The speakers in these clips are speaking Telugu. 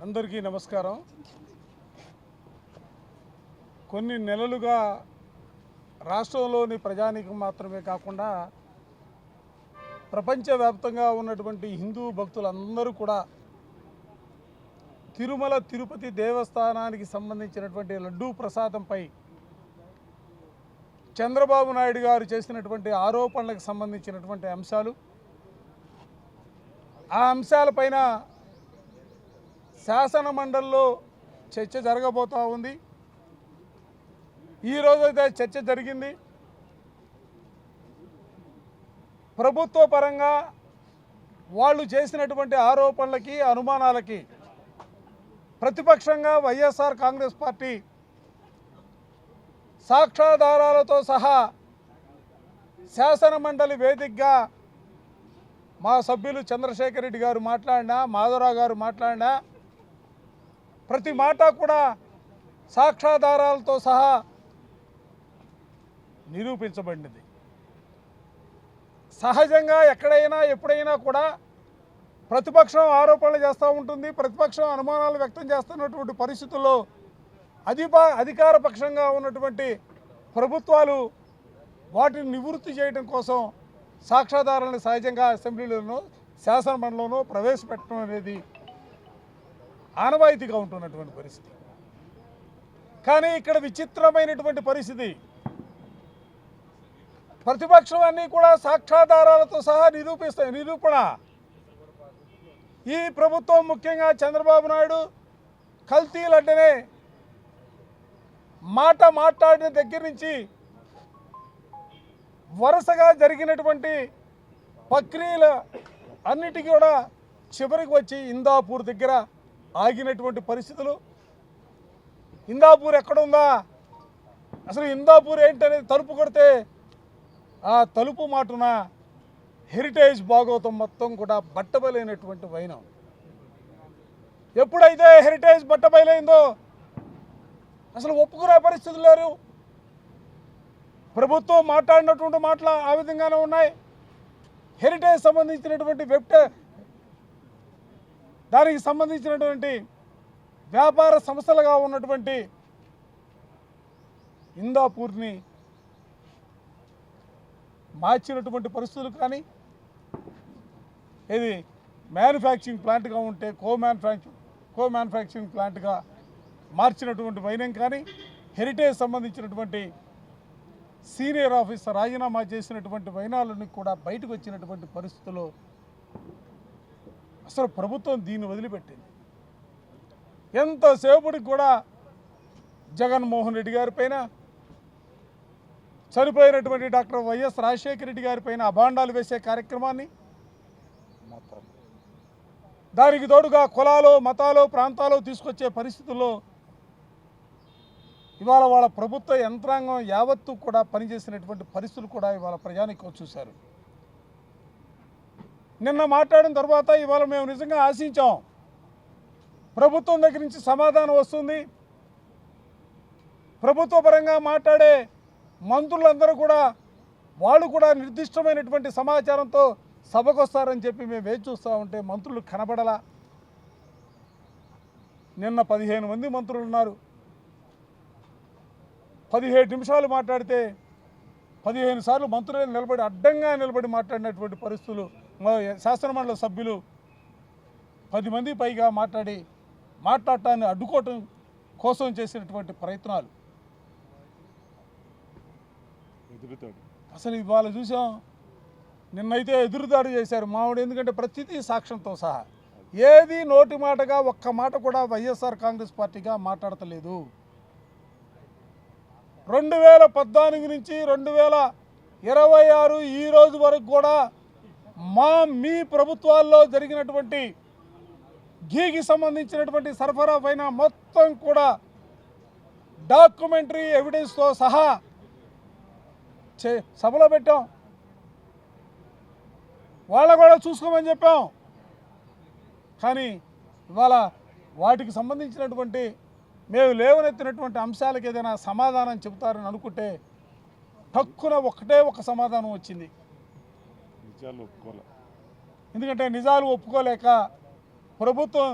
అందరికీ నమస్కారం. కొన్ని నెలలుగా రాష్ట్రంలోని ప్రజానీకం మాత్రమే కాకుండా ప్రపంచవ్యాప్తంగా ఉన్నటువంటి హిందూ భక్తులందరూ కూడా తిరుమల తిరుపతి దేవస్థానానికి సంబంధించినటువంటి లడ్డూ ప్రసాదంపై చంద్రబాబు నాయుడు గారు చేసినటువంటి ఆరోపణలకు సంబంధించినటువంటి అంశాలు, ఆ అంశాలపైన శాసన మండలిలో చర్చ జరగబోతూ ఉంది. ఈరోజైతే చర్చ జరిగింది. ప్రభుత్వ పరంగా వాళ్ళు చేసినటువంటి ఆరోపణలకి, అనుమానాలకి ప్రతిపక్షంగా వైఎస్ఆర్ కాంగ్రెస్ పార్టీ సాక్ష్యాధారాలతో సహా శాసన మండలి వేదికగా మా సభ్యులు చంద్రశేఖర్ రెడ్డి గారు మాట్లాడినా, మాధవరావు గారు మాట్లాడినా ప్రతి మాట కూడా సాక్ష్యాధారాలతో సహా నిరూపించబడినది. సహజంగా ఎక్కడైనా ఎప్పుడైనా కూడా ప్రతిపక్షం ఆరోపణలు చేస్తూ ఉంటుంది. ప్రతిపక్షం అనుమానాలు వ్యక్తం చేస్తున్నటువంటి పరిస్థితుల్లో అధికార పక్షంగా ఉన్నటువంటి ప్రభుత్వాలు వాటిని నివృత్తి చేయడం కోసం సాక్ష్యాధారాలను సహజంగా అసెంబ్లీలోనూ శాసన మండలిలోనూ ప్రవేశపెట్టడం అనేది ఆనవాయితీగా ఉంటున్నటువంటి పరిస్థితి. కానీ ఇక్కడ విచిత్రమైనటువంటి పరిస్థితి, ప్రతిపక్షం అన్నీ కూడా సాక్ష్యాధారాలతో సహా నిరూపణ. ఈ ప్రభుత్వం ముఖ్యంగా చంద్రబాబు నాయుడు కల్తీలంటేనే మాట్లాడిన దగ్గర నుంచి వరుసగా జరిగినటువంటి ప్రక్రియల అన్నిటికీ కూడా చివరికి వచ్చి ఇందాపూర్ దగ్గర ఆగినటువంటి పరిస్థితులు. ఇందాపూర్ ఎక్కడుందా, అసలు ఇందాపూర్ ఏంటనేది తలుపు కొడితే ఆ తలుపు మాటున హెరిటేజ్ భాగవతం మొత్తం కూడా బట్టబయలైనటువంటి వైనం. ఎప్పుడైతే హెరిటేజ్ బట్టబయలైందో అసలు ఒప్పుకునే పరిస్థితులు లేరు. ప్రభుత్వం మాట్లాడినటువంటి మాటలు ఆ విధంగానే ఉన్నాయి. హెరిటేజ్ సంబంధించినటువంటి దానికి సంబంధించినటువంటి వ్యాపార సంస్థలుగా ఉన్నటువంటి ఇందాపూర్ని మార్చినటువంటి పరిస్థితులు కానీ, ఇది మ్యానుఫ్యాక్చరింగ్ ప్లాంట్గా ఉంటే కో మ్యానుఫ్యాక్చరింగ్ ప్లాంట్గా మార్చినటువంటి వైనం కానీ, హెరిటేజ్ సంబంధించినటువంటి సీనియర్ ఆఫీసర్ రాజీనామా చేసినటువంటి వైనాలన్నీ కూడా బయటకు వచ్చినటువంటి పరిస్థితుల్లో అసలు ప్రభుత్వం దీన్ని వదిలిపెట్టింది. ఎంతసేపటికి కూడా జగన్మోహన్ రెడ్డి గారి పైన, చనిపోయినటువంటి డాక్టర్ వైఎస్ రాజశేఖర రెడ్డి గారి పైన అభాండాలు వేసే కార్యక్రమాన్ని, దానికి తోడుగా కులాలు, మతాలు, ప్రాంతాలు తీసుకొచ్చే పరిస్థితుల్లో ఇవాళ వాళ్ళ ప్రభుత్వ యంత్రాంగం యావత్తు కూడా పనిచేసినటువంటి పరిస్థితులు కూడా ఇవాళ ప్రజానీకం చూశారు. నిన్న మాట్లాడిన తర్వాత ఇవాళ మేము నిజంగా ఆశించాం, ప్రభుత్వం దగ్గర నుంచి సమాధానం వస్తుంది. ప్రభుత్వ పరంగా మాట్లాడే మంత్రులందరూ కూడా వాళ్ళు కూడా నిర్దిష్టమైనటువంటి సమాచారంతో సభకు వస్తారని చెప్పి మేము వేచి చూస్తూ ఉంటే మంత్రులు కనబడలా. నిన్న 15 మంది మంత్రులు ఉన్నారు. 17 నిమిషాలు మాట్లాడితే 15 సార్లు మంత్రులు అడ్డంగా నిలబడి మాట్లాడినటువంటి పరిస్థితులు. శాసనమండలి సభ్యులు 10 మంది పైగా మాట్లాడటాన్ని అడ్డుకోవటం కోసం చేసినటువంటి ప్రయత్నాలు అసలు ఇవాళ చూసాం. నిన్నైతే ఎదురుదాడి చేశారు మావిడ. ఎందుకంటే ప్రతిదీ సాక్ష్యంతో సహా ఏది నోటి మాటగా ఒక్క మాట కూడా వైఎస్ఆర్ కాంగ్రెస్ పార్టీగా మాట్లాడతలేదు. 2014 నుంచి 2026 ఈ రోజు వరకు కూడా మీ ప్రభుత్వాల్లో జరిగినటువంటి ఘీకి సంబంధించినటువంటి సరఫరా పైన మొత్తం కూడా డాక్యుమెంటరీ ఎవిడెన్స్తో సహా సభలో పెట్టాం. వాళ్ళ కూడా చూసుకోమని చెప్పాం. కానీ ఇవాళ వాటికి సంబంధించినటువంటి మేము లేవనెత్తినటువంటి అంశాలకు ఏదైనా సమాధానం చెబుతారని అనుకుంటే టక్కున ఒకటే ఒక సమాధానం వచ్చింది. ఎందుకంటే నిజాలు ఒప్పుకోలేక ప్రభుత్వం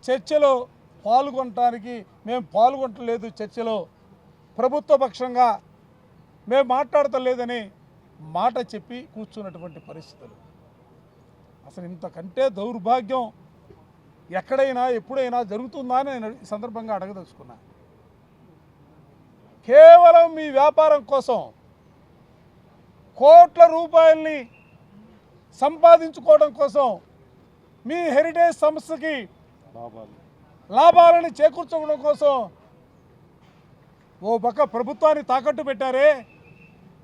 చర్చలో పాల్గొనటానికి మేము పాల్గొనట్లేదు, చర్చలో ప్రభుత్వ పక్షంగా మేము మాట్లాడతలేదని మాట చెప్పి కూర్చున్నటువంటి పరిస్థితులు. అసలు ఇంతకంటే దౌర్భాగ్యం ఎక్కడైనా ఎప్పుడైనా జరుగుతుందా అని నేను ఈ సందర్భంగా అడగదలుచుకున్నా. కేవలం మీ వ్యాపారం కోసం కోట్ల రూపాయల్ని సంపాదించుకోవడం కోసం మీ హెరిటేజ్ సంస్థకి లాభాలను చేకూర్చుకోవడం కోసం ఓ పక్క ప్రభుత్వాన్ని తాకట్టు పెట్టారే,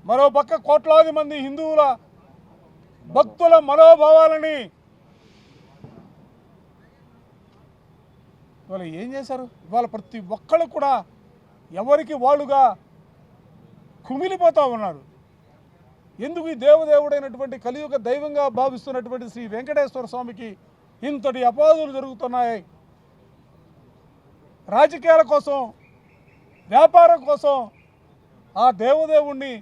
మరో పక్క కోట్లాది మంది హిందువుల భక్తుల మనోభావాలని ఇవాళ ఏం చేశారు? ఇవాళ ప్రతి ఒక్కళ్ళు కూడా ఎవరికి వాళ్ళుగా కుమిలిపోతూ ఉన్నారు. ఎందుకు ఈ దేవదేవుడైనటువంటి కలియుగ దైవంగా భావిస్తున్నటువంటి శ్రీ వెంకటేశ్వర స్వామికి ఇంతటి అపవాదులు జరుగుతున్నాయి? రాజకీయాల కోసం, వ్యాపారం కోసం ఆ దేవదేవుణ్ణి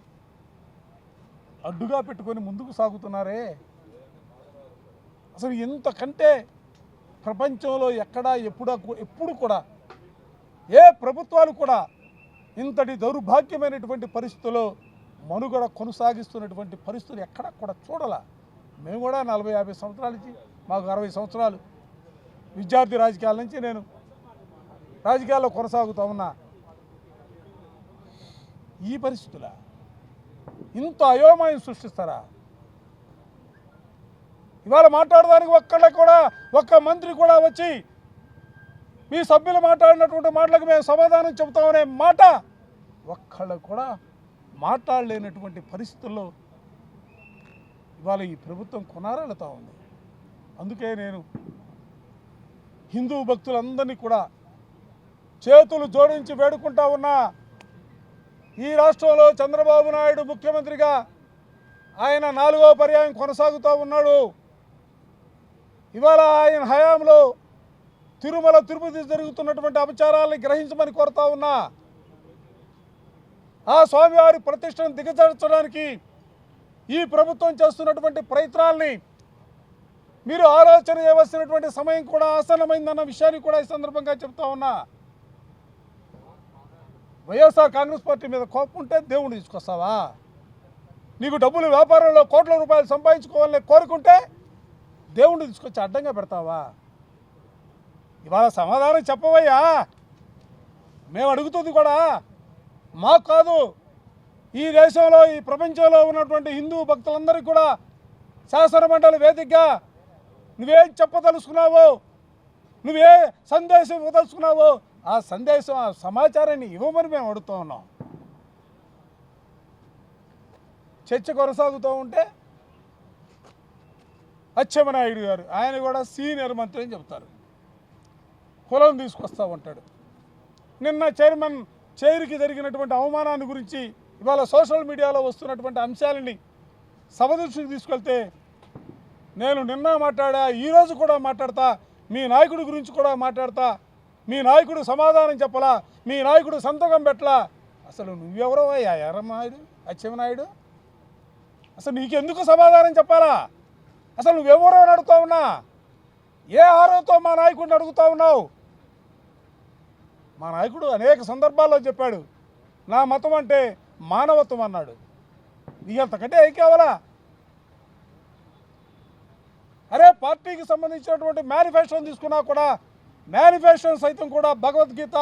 అడ్డుగా పెట్టుకొని ముందుకు సాగుతున్నారే. అసలు ఇంతకంటే ప్రపంచంలో ఎక్కడా ఎప్పుడు కూడా ఏ ప్రభుత్వాలు కూడా ఇంతటి దౌర్భాగ్యమైనటువంటి పరిస్థితుల్లో మనుగడ కొనసాగిస్తున్నటువంటి పరిస్థితులు ఎక్కడా కూడా చూడాల. మేము కూడా 40-50 సంవత్సరాల నుంచి, మాకు 60 సంవత్సరాలు విద్యార్థి రాజకీయాల నుంచి నేను రాజకీయాల్లో కొనసాగుతూ ఉన్నా. ఈ పరిస్థితుల ఇంత అయోమయం సృష్టిస్తారా? ఇవాళ మాట్లాడడానికి ఒక్క మంత్రి కూడా వచ్చి మీ సభ్యులు మాట్లాడినటువంటి మాటలకు మేము సమాధానం చెబుతామనే మాట ఒక్కళ్ళు కూడా మాట్లాడలేనటువంటి పరిస్థితుల్లో ఇవాళ ఈ ప్రభుత్వం కొనారాడుతూ ఉంది. అందుకే నేను హిందూ భక్తులందరినీ కూడా చేతులు జోడించి వేడుకుంటా ఉన్నా. ఈ రాష్ట్రంలో చంద్రబాబు నాయుడు ముఖ్యమంత్రిగా ఆయన 4వ పర్యాయం కొనసాగుతూ ఉన్నాడు. ఇవాళ ఆయన హయాంలో తిరుమల తిరుపతి జరుగుతున్నటువంటి అపచారాలను గ్రహించమని కోరుతా ఉన్నా. ఆ స్వామివారి ప్రతిష్టను దిగజార్చడానికి ఈ ప్రభుత్వం చేస్తున్నటువంటి ప్రయత్నాల్ని మీరు ఆలోచన చేయవలసినటువంటి సమయం కూడా ఆసన్నమైందన్న విషయాన్ని కూడా ఈ సందర్భంగా చెప్తా ఉన్నా. వైఎస్ఆర్ కాంగ్రెస్ పార్టీ మీద కోపం ఉంటే దేవుణ్ణి తీసుకొస్తావా? నీకు డబ్బులు వ్యాపారంలో కోట్ల రూపాయలు సంపాదించుకోవాలని కోరుకుంటే దేవుణ్ణి తీసుకొచ్చి అడ్డంగా పెడతావా? ఇవాళ సమాధానం చెప్పవయ్యా. మేము అడుగుతుంది కూడా మాకు కాదు, ఈ దేశంలో ఈ ప్రపంచంలో ఉన్నటువంటి హిందూ భక్తులందరికీ కూడా శాసనమండలి వేదికగా నువ్వేం చెప్పదలుచుకున్నావో, నువ్వే సందేశం ఇవ్వదలుచుకున్నావో ఆ సందేశం, ఆ సమాచారాన్ని ఇవ్వమని మేము అడుగుతూ ఉన్నాం. చర్చ కొనసాగుతూ ఉంటే అచ్చెన్నాయుడు గారు, ఆయన కూడా సీనియర్ మంత్రి అని చెప్తారు, కులం తీసుకొస్తా ఉంటాడు. నిన్న చైర్కి జరిగినటువంటి అవమానాన్ని గురించి ఇవాళ సోషల్ మీడియాలో వస్తున్నటువంటి అంశాలని సభ దృష్టికి తీసుకెళ్తే నేను నిన్న మాట్లాడా, ఈరోజు కూడా మాట్లాడతా, మీ నాయకుడి గురించి కూడా మాట్లాడతా. మీ నాయకుడు సమాధానం చెప్పలా, మీ నాయకుడు సంతకం పెట్టలా. అసలు నువ్వెవరో ఎర్రనాయుడు, అచ్చెన్నాయుడు? అసలు నీకెందుకు సమాధానం చెప్పాలా? అసలు నువ్వెవరో అని అడుగుతా ఉన్నా. ఏ ఆరోతో మా నాయకుడిని అడుగుతా ఉన్నావు? మా నాయకుడు అనేక సందర్భాల్లో చెప్పాడు, నా మతం అంటే మానవత్వం అన్నాడు. నీకు అంతకంటే ఏం కావాలా? అరే పార్టీకి సంబంధించినటువంటి మేనిఫెస్టోని తీసుకున్నా కూడా మేనిఫెస్టో సైతం కూడా భగవద్గీత,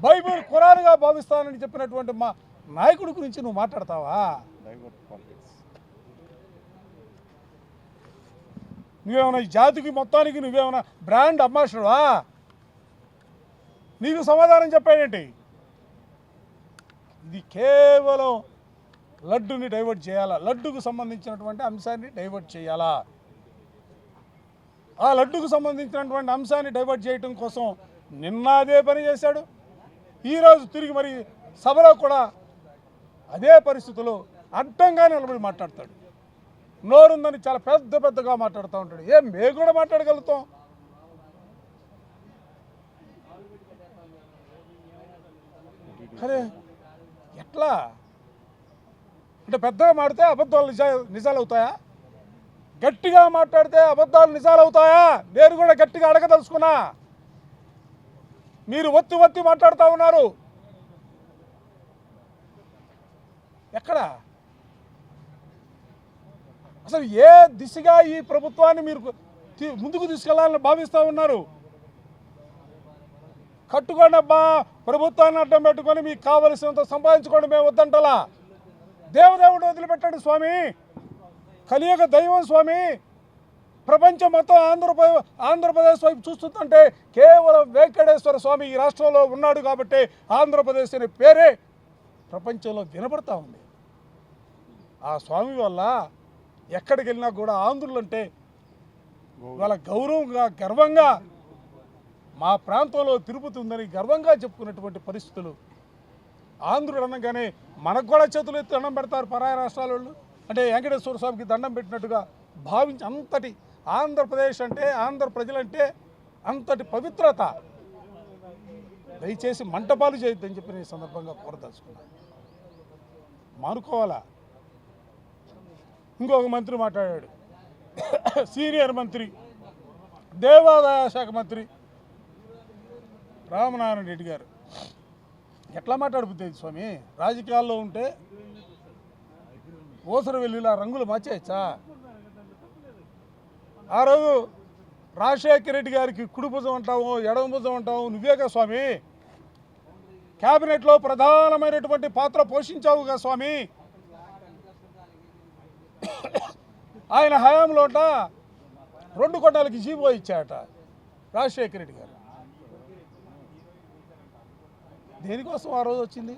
బైబిల్, ఖురాన్గా భావిస్తానని చెప్పినటువంటి మా నాయకుడి గురించి నువ్వు మాట్లాడతావా? నువ్వేమన్నా ఈ జాతికి మొత్తానికి నువ్వేమన్నా బ్రాండ్ అంబాసిడర్వా? నీకు సమాధానం చెప్పాడేంటి? ఇది కేవలం లడ్డుని డైవర్ట్ చేయాలా, లడ్డుకు సంబంధించినటువంటి అంశాన్ని డైవర్ట్ చేయాలా. ఆ లడ్డుకు సంబంధించినటువంటి అంశాన్ని డైవర్ట్ చేయడం కోసం నిన్న అదే పని చేశాడు, ఈరోజు తిరిగి మరి సభలో కూడా అదే పరిస్థితుల్లో అడ్డంగా నిలబడి మాట్లాడతాడు. నోరుందని చాలా పెద్దగా మాట్లాడుతూ ఉంటాడు. మేము కూడా మాట్లాడగలుగుతాం. అరే ఎట్లా అంటే పెద్దగా మాడితే అబద్ధాలు నిజాలు అవుతాయా? గట్టిగా మాట్లాడితే అబద్ధాలు నిజాలు అవుతాయా? నేను కూడా గట్టిగా అడగదలుచుకున్నా. మీరు ఒత్తి మాట్లాడుతూ ఉన్నారు. ఎక్కడ అసలు ఏ దిశగా ఈ ప్రభుత్వాన్ని మీరు ముందుకు తీసుకెళ్లాలని భావిస్తూ ఉన్నారు? కట్టుకోండి అబ్బా, ప్రభుత్వాన్ని అడ్డం పెట్టుకొని మీకు కావలసినంత సంపాదించుకోండి, మేము వద్దంటలా. దేవదేవుడు వదిలిపెట్టాడు స్వామి, కలియుగ దైవం స్వామి. ప్రపంచం మొత్తం ఆంధ్రప్రదేశ్ వైపు చూస్తుందంటే కేవలం వెంకటేశ్వర స్వామి ఈ రాష్ట్రంలో ఉన్నాడు కాబట్టి ఆంధ్రప్రదేశ్ అనే పేరే ప్రపంచంలో వినపడతా ఉంది. ఆ స్వామి వల్ల ఎక్కడికి వెళ్ళినా కూడా ఆంధ్రులంటే వాళ్ళ గౌరవంగా గర్వంగా మా ప్రాంతంలో తిరుపతి ఉందని గర్వంగా చెప్పుకున్నటువంటి పరిస్థితులు. ఆంధ్రుడు అనగానే మనకు కూడా చేతులు ఎత్తి దండం పెడతారు పరాయ రాష్ట్రాల వాళ్ళు. అంటే వెంకటేశ్వర స్వామికి దండం పెట్టినట్టుగా భావించి అంతటి ఆంధ్రప్రదేశ్ అంటే ఆంధ్ర ప్రజలంటే అంతటి పవిత్రత. దయచేసి మంటపాలు చేయొద్దని చెప్పి నేను సందర్భంగా కోరదలుచుకున్నాను. మానుకోవాలా. ఇంకొక మంత్రి మాట్లాడాడు, సీనియర్ మంత్రి, దేవాదాయ శాఖ మంత్రి రామనారాయణ రెడ్డి గారు. ఎట్లా మాట్లాడుతుంది స్వామి? రాజకీయాల్లో ఉంటే ఓసరు వెళ్ళిలా రంగులు మార్చేయచ్చా? ఆ రోజు రాజశేఖర రెడ్డి గారికి కుడి భుజం అంటావు, ఎడమ భుజం అంటావు, నువ్వేగా స్వామి. క్యాబినెట్లో ప్రధానమైనటువంటి పాత్ర పోషించావుగా స్వామి. ఆయన హయాంలోట 2 కొండలకి జీవో ఇచ్చాట రాజశేఖర రెడ్డి గారు. దేనికోసం ఆ రోజు వచ్చింది?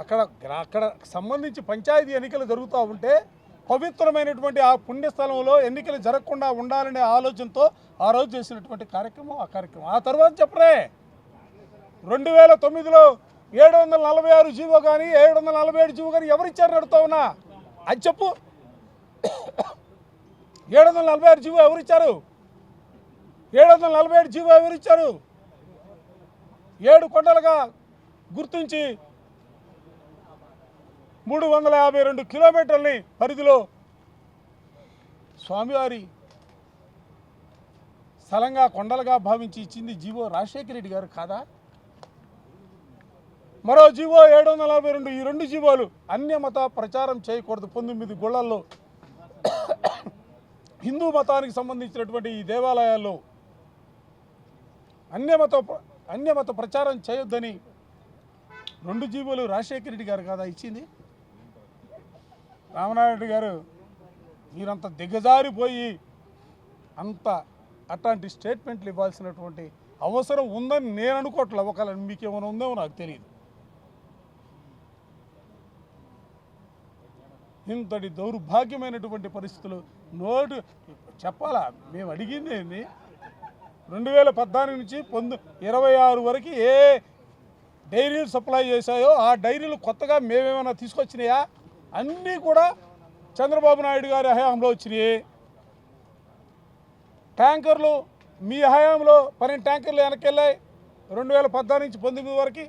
అక్కడ సంబంధించి పంచాయతీ ఎన్నికలు జరుగుతూ ఉంటే పవిత్రమైనటువంటి ఆ పుణ్యస్థలంలో ఎన్నికలు జరగకుండా ఉండాలనే ఆలోచనతో ఆ రోజు చేసినటువంటి కార్యక్రమం. ఆ తర్వాత చెప్పరే 2009లో 746 జీవో కానీ 747 జీవో కానీ ఎవరిచ్చారని అడుగుతా ఉన్నా. అది చెప్పు. 746 జీవో ఎవరిచ్చారు? 747 జీవో ఎవరిచ్చారు? 7 కొండలుగా గుర్తించి 352 కిలోమీటర్లని పరిధిలో స్వామివారి స్థలంగా కొండలుగా భావించి ఇచ్చింది జీవో రాజశేఖర రెడ్డి గారు కాదా? మరో జీవో 742. ఈ 2 జీవోలు అన్యమత ప్రచారం చేయకూడదు. 19 గుళ్ళల్లో హిందూ మతానికి సంబంధించినటువంటి ఈ దేవాలయాల్లో అన్యమత ప్రచారం చేయొద్దని 2 జీవోలు రాజశేఖర రెడ్డి గారు కాదా ఇచ్చింది? రామనారాయణ రెడ్డి గారు, మీరంత దిగజారిపోయి అట్లాంటి స్టేట్మెంట్లు ఇవ్వాల్సినటువంటి అవసరం ఉందని నేను అనుకోవట్లే. ఒకవేళ మీకేమైనా ఉందేమో నాకు తెలియదు. ఇంతటి దౌర్భాగ్యమైనటువంటి పరిస్థితులు చెప్పాలా? మేము అడిగింది ఏంది? 2014 నుంచి 26 వరకు ఏ డైరీలు సప్లై చేశాయో ఆ డైరీలు కొత్తగా మేమేమైనా తీసుకొచ్చినాయా? అన్నీ కూడా చంద్రబాబు నాయుడు గారి హయాంలో వచ్చినాయి. ట్యాంకర్లు మీ హయాంలో 12 ట్యాంకర్లు వెనకెళ్ళాయి 2014 నుంచి 19 వరకు.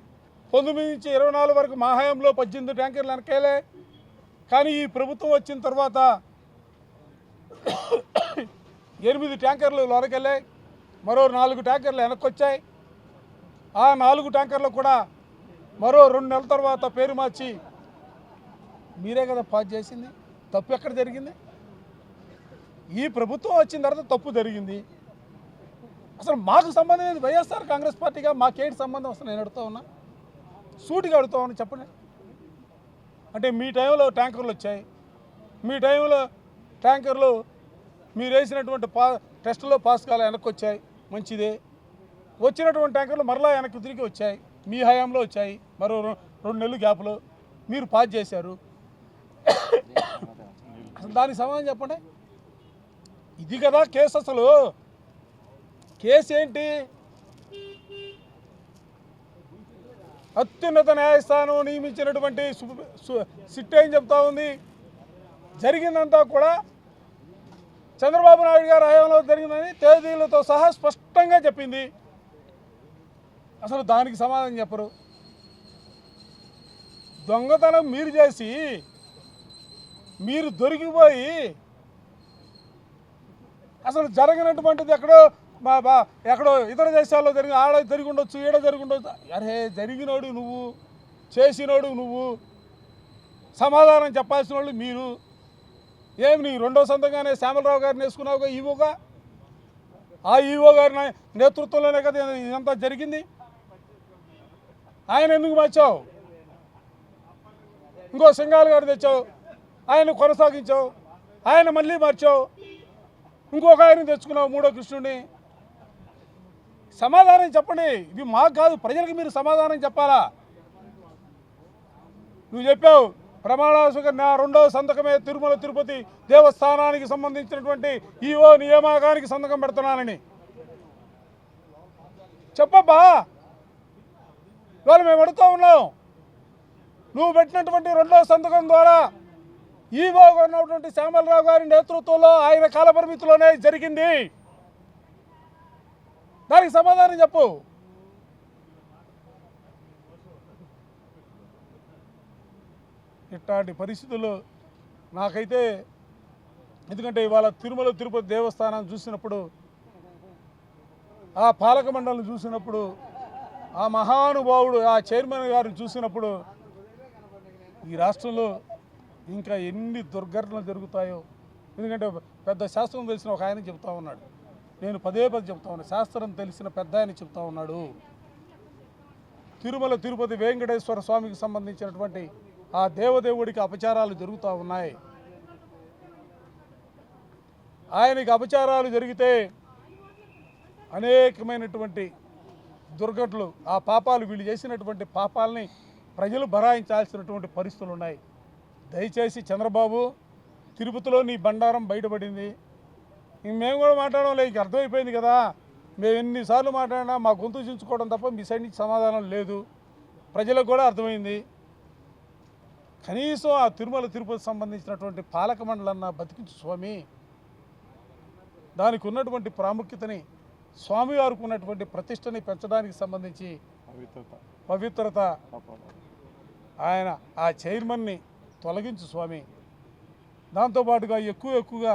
19 నుంచి 24 వరకు మా హయాంలో 18 ట్యాంకర్లు వెనకెళ్ళాయి. కానీ ఈ ప్రభుత్వం వచ్చిన తర్వాత 8 ట్యాంకర్లు లోనకెళ్ళాయి, మరో 4 ట్యాంకర్లు వెనక్కొచ్చాయి. ఆ 4 ట్యాంకర్లు కూడా మరో 2 నెలల తర్వాత పేరు మార్చి మీరే కదా పాస్ చేసింది. తప్పు ఎక్కడ జరిగింది? ఈ ప్రభుత్వం వచ్చిన తర్వాత తప్పు జరిగింది. అసలు మాకు సంబంధం ఏంది? వైఎస్ఆర్ కాంగ్రెస్ పార్టీగా మాకేంటి సంబంధం? అసలు నేను అడుగుతా ఉన్నా, సూటిగా అడుగుతా ఉన్నా, చెప్పండి. అంటే మీ టైంలో ట్యాంకర్లు వచ్చాయి, మీ టైంలో ట్యాంకర్లు మీరు వేసినటువంటి టెస్టులో పాస్ కాలే వెనక్కి వచ్చాయి, మంచిదే. వచ్చినటువంటి ట్యాంకర్లు మరలా వెనక్కి తిరిగి వచ్చాయి, మీ హయాంలో వచ్చాయి. మరో 2 నెలలు గ్యాప్లో మీరు పాస్ చేశారు. అసలు దానికి సమాధానం చెప్పండి. ఇది కదా కేసు. అసలు కేసు ఏంటి? అత్యున్నత న్యాయస్థానం నియమించినటువంటి సిట్ ఏం చెప్తా ఉంది? జరిగిందంతా కూడా చంద్రబాబు నాయుడు గారి హయాంలో జరిగిందని తేదీలతో సహా స్పష్టంగా చెప్పింది. అసలు దానికి సమాధానం చెప్పరు. దొంగతనం మీరు చేసి మీరు దొరికిపోయి అసలు జరగనటువంటిది ఎక్కడో ఇతర దేశాల్లో జరిగి ఉండొచ్చు, ఈడ జరిగి ఉండొచ్చు. అరే జరిగినోడు నువ్వు, చేసినోడు నువ్వు, సమాధానం చెప్పాల్సిన వాళ్ళు మీరు. ఏమి నీ రెండో సొంతంగానే శ్యామలరావు గారిని వేసుకున్నావుగా ఈవోగా? ఆ ఈవో గారి నేతృత్వంలోనే కదా ఇదంతా జరిగింది. ఆయన ఎందుకు మార్చావు? ఇంకో సింగాల్ గారు తెచ్చావు, ఆయన కొనసాగించావు, ఆయన మళ్ళీ మార్చావు, ఇంకొక ఆయన తెచ్చుకున్నావు, మూడో కృష్ణుడిని. సమాధానం చెప్పండి. ఇవి మాకు కాదు, ప్రజలకు మీరు సమాధానం చెప్పాలా? నువ్వు చెప్పావు ప్రమాణాసుగా నా రెండవ సంతకమే తిరుమల తిరుపతి దేవస్థానానికి సంబంధించినటువంటి ఈఓ నియామకానికి సంతకం పెడుతున్నానని. చెప్పబ్బా, ఇవాళ మేము అడుగుతూ ఉన్నాం. నువ్వు పెట్టినటువంటి రెండవ సంతకం ద్వారా ఈవోగా ఉన్నటువంటి శ్యామలరావు గారి నేతృత్వంలో ఆయన కాలపరిమితిలోనే జరిగింది. దానికి సమాధానం చెప్పు. ఇట్లాంటి పరిస్థితుల్లో నాకైతే, ఎందుకంటే ఇవాళ తిరుమల తిరుపతి దేవస్థానం చూసినప్పుడు, ఆ పాలక మండలిని చూసినప్పుడు, ఆ మహానుభావుడు ఆ చైర్మన్ గారిని చూసినప్పుడు ఈ రాష్ట్రంలో ఇంకా ఎన్ని దుర్ఘటనలు జరుగుతాయో. ఎందుకంటే పెద్ద శాస్త్రం తెలిసిన ఒక ఆయన చెప్తా ఉన్నాడు, నేను పదే చెప్తా ఉన్నాను, శాస్త్రం తెలిసిన పెద్ద ఆయన చెప్తా ఉన్నాడు, తిరుమల తిరుపతి వెంకటేశ్వర స్వామికి సంబంధించినటువంటి ఆ దేవదేవుడికి అపచారాలు జరుగుతూ ఉన్నాయి. ఆయనకి అపచారాలు జరిగితే అనేకమైనటువంటి దుర్ఘటనలు, ఆ పాపాలు, వీళ్ళు చేసినటువంటి పాపాలని ప్రజలు భరాయించాల్సినటువంటి పరిస్థితులు ఉన్నాయి. దయచేసి చంద్రబాబు, తిరుపతిలో నీ బండారం బయటపడింది. మేము కూడా మాట్లాడడం లేదు, అర్థమైపోయింది కదా. మేము ఎన్నిసార్లు మాట్లాడినా మా గొంతు చించుకోవడం తప్ప మీ సైడ్ నుంచి సమాధానం లేదు. ప్రజలకు కూడా అర్థమైంది. కనీసం ఆ తిరుమల తిరుపతి సంబంధించినటువంటి పాలక మండలన్నా బతికించు స్వామి. దానికి ఉన్నటువంటి ప్రాముఖ్యతని, స్వామివారికి ఉన్నటువంటి ప్రతిష్టని పెంచడానికి సంబంధించి పవిత్రత, ఆయన ఆ చైర్మన్ని తొలగించు స్వామి. దాంతోపాటుగా ఎక్కువగా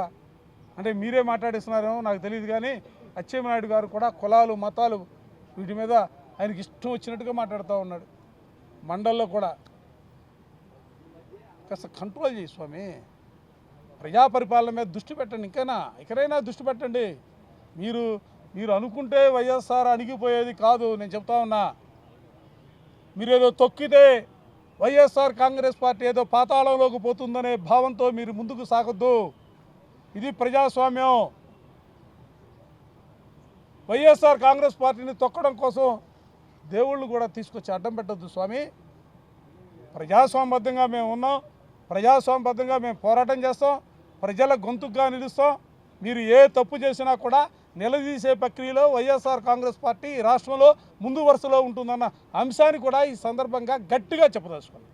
అంటే మీరే మాట్లాడిస్తున్నారేమో నాకు తెలియదు, కానీ అచ్చెన్నాయుడు గారు కూడా కులాలు, మతాలు వీటి మీద ఆయనకి ఇష్టం వచ్చినట్టుగా మాట్లాడుతూ ఉన్నాడు. మండల్లో కూడా కాస్త కంట్రోల్ చేయి స్వామి. ప్రజాపరిపాలన మీద దృష్టి పెట్టండి. ఇకనైనా దృష్టి పెట్టండి. మీరు అనుకుంటే వైఎస్ఆర్ అణిగిపోయేది కాదు. నేను చెప్తా ఉన్నా, మీరేదో తొక్కితే వైఎస్ఆర్ కాంగ్రెస్ పార్టీ ఏదో పాతాళంలోకి పోతుందనే భావంతో మీరు ముందుకు సాగొద్దు. ఇది ప్రజాస్వామ్యం. వైఎస్ఆర్ కాంగ్రెస్ పార్టీని తొక్కడం కోసం దేవుళ్ళు కూడా తీసుకొచ్చి అడ్డం పెట్టద్దు స్వామి. ప్రజాస్వామ్యబద్ధంగా మేము ఉన్నాం, ప్రజాస్వామ్యబద్ధంగా మేము పోరాటం చేస్తాం, ప్రజల గొంతుగా నిలుస్తాం. మీరు ఏ తప్పు చేసినా కూడా నిలదీసే ప్రక్రియలో వైఎస్ఆర్ కాంగ్రెస్ పార్టీ రాష్ట్రంలో ముందు వరుసలో ఉంటుందన్న అంశాన్ని కూడా ఈ సందర్భంగా గట్టిగా చెప్పదలుచుకోండి.